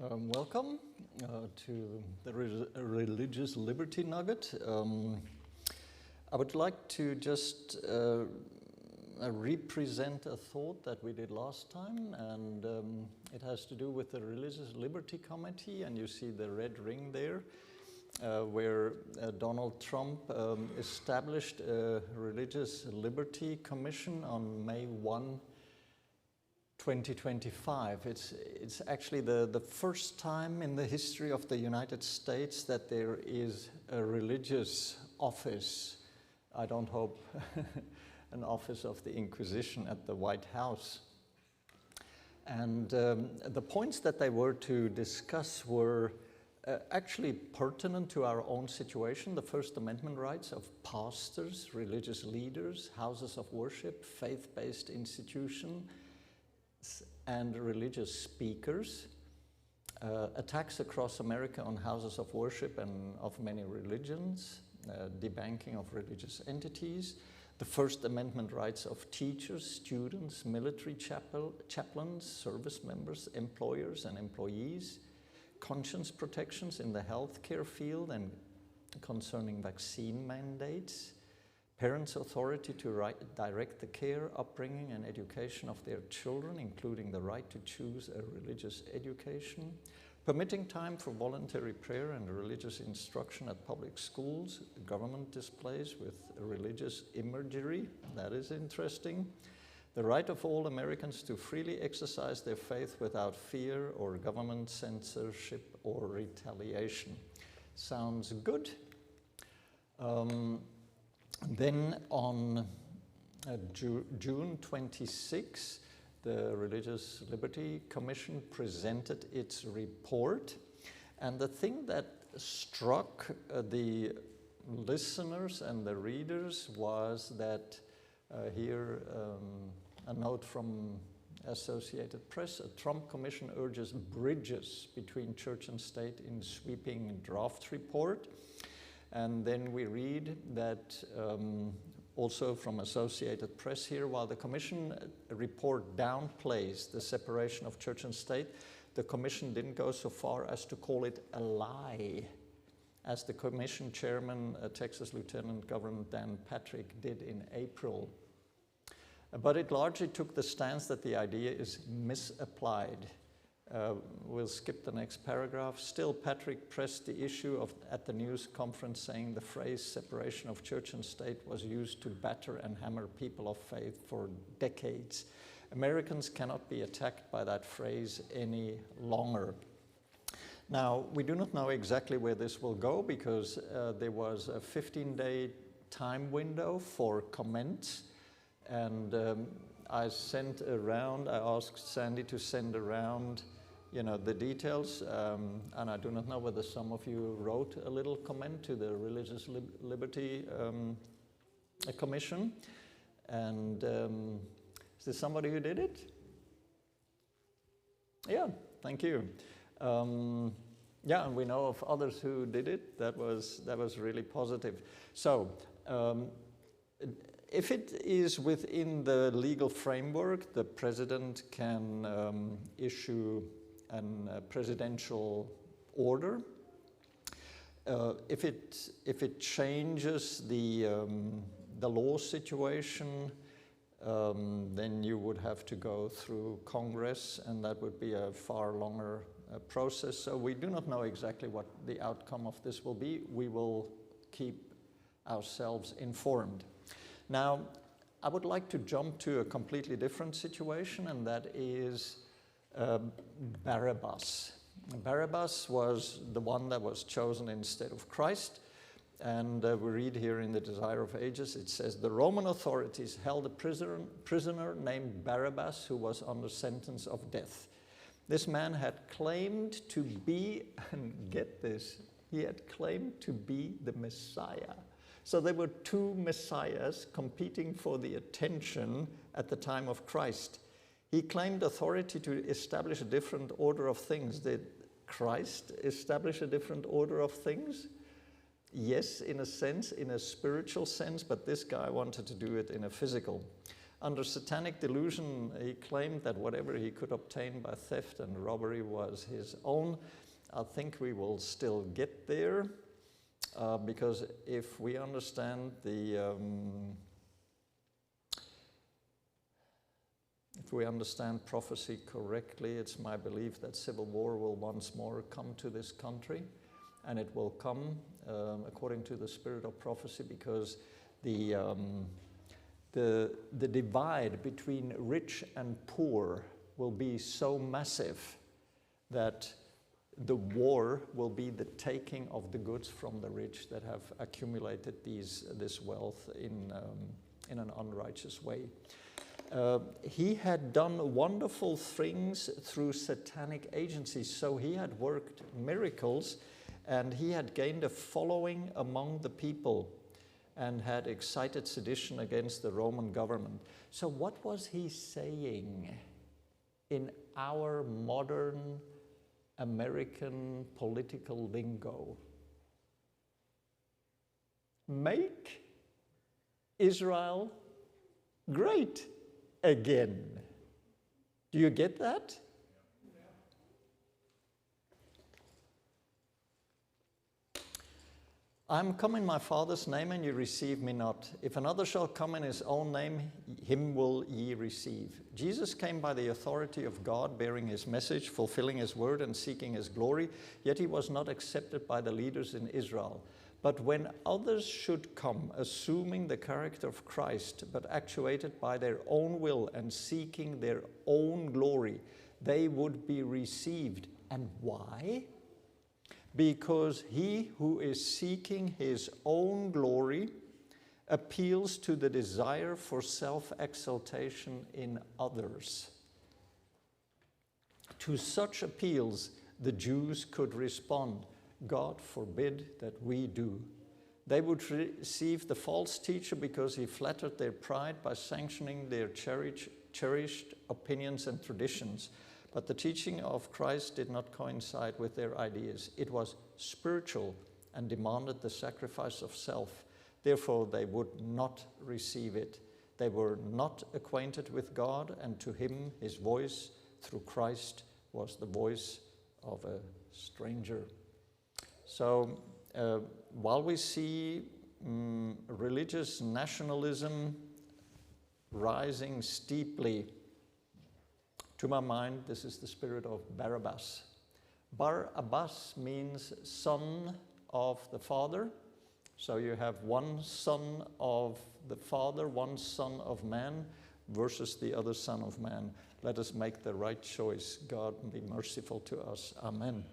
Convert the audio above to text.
Welcome to the Religious Liberty Nugget. I would like to just represent a thought that we did last time, and it has to do with the Religious Liberty Committee, and you see the red ring there, where Donald Trump established a Religious Liberty Commission on May 1, 2025. It's actually the first time in the history of the United States that there is a religious office. I don't hope an office of the Inquisition at the White House. And the points that they were to discuss were actually pertinent to our own situation: the First Amendment rights of pastors, religious leaders, houses of worship, faith-based institutions, and religious speakers, attacks across America on houses of worship and of many religions, debanking of religious entities, the First Amendment rights of teachers, students, military chaplains, service members, employers and employees, conscience protections in the healthcare field and concerning vaccine mandates, parents' authority to direct the care, upbringing, and education of their children, including the right to choose a religious education, permitting time for voluntary prayer and religious instruction at public schools, government displays with religious imagery, that is interesting, the right of all Americans to freely exercise their faith without fear or government censorship or retaliation. Sounds good. Then on June 26, the Religious Liberty Commission presented its report. And the thing that struck the listeners and the readers was that here a note from Associated Press: a Trump Commission urges bridges between church and state in sweeping draft report. And then we read that also from Associated Press here: while the Commission report downplays the separation of church and state, the Commission didn't go so far as to call it a lie, as the Commission chairman, Texas Lieutenant Governor Dan Patrick, did in April. But it largely took the stance that the idea is misapplied. We'll skip the next paragraph. Still, Patrick pressed the issue at the news conference, saying the phrase separation of church and state was used to batter and hammer people of faith for decades. Americans cannot be attacked by that phrase any longer. Now, we do not know exactly where this will go, because there was a 15-day time window for comments, and I asked Sandy to send around the details, and I do not know whether some of you wrote a little comment to the Religious Liberty Commission. And is there somebody who did it? Yeah, thank you. Yeah, and we know of others who did it. That was really positive. So, if it is within the legal framework, the president can issue a presidential order. If it changes the law situation, then you would have to go through Congress, and that would be a far longer process. So we do not know exactly what the outcome of this will be. We will keep ourselves informed. Now, I would like to jump to a completely different situation, and that is Barabbas. Barabbas was the one that was chosen instead of Christ. And we read here in the Desire of Ages, it says, the Roman authorities held a prisoner named Barabbas who was under sentence of death. This man had claimed to be, and get this, he had claimed to be the Messiah. So there were two messiahs competing for the attention at the time of Christ. He claimed authority to establish a different order of things. Did Christ establish a different order of things? Yes, in a sense, in a spiritual sense, but this guy wanted to do it in a physical. Under satanic delusion, he claimed that whatever he could obtain by theft and robbery was his own. I think we will still get there, because if we understand prophecy correctly, it's my belief that civil war will once more come to this country, and it will come according to the spirit of prophecy, because the divide between rich and poor will be so massive that the war will be the taking of the goods from the rich that have accumulated this wealth in an unrighteous way. He had done wonderful things through satanic agencies, so he had worked miracles, and he had gained a following among the people and had excited sedition against the Roman government. So what was he saying in our modern American political lingo? Make Israel great again. Do you get that? I am come in my Father's name, and ye receive me not. If another shall come in his own name, him will ye receive. Jesus came by the authority of God, bearing his message, fulfilling his word, and seeking his glory, yet he was not accepted by the leaders in Israel. But when others should come, assuming the character of Christ, but actuated by their own will and seeking their own glory, they would be received. And why? Because he who is seeking his own glory appeals to the desire for self-exaltation in others. To such appeals, the Jews could respond, God forbid that we do. They would receive the false teacher because he flattered their pride by sanctioning their cherished opinions and traditions. But the teaching of Christ did not coincide with their ideas. It was spiritual and demanded the sacrifice of self. Therefore, they would not receive it. They were not acquainted with God, and to him, his voice through Christ was the voice of a stranger. So, while we see religious nationalism rising steeply, to my mind, this is the spirit of Barabbas. Barabbas means son of the Father. So you have one son of the Father, one son of man, versus the other son of man. Let us make the right choice. God be merciful to us. Amen.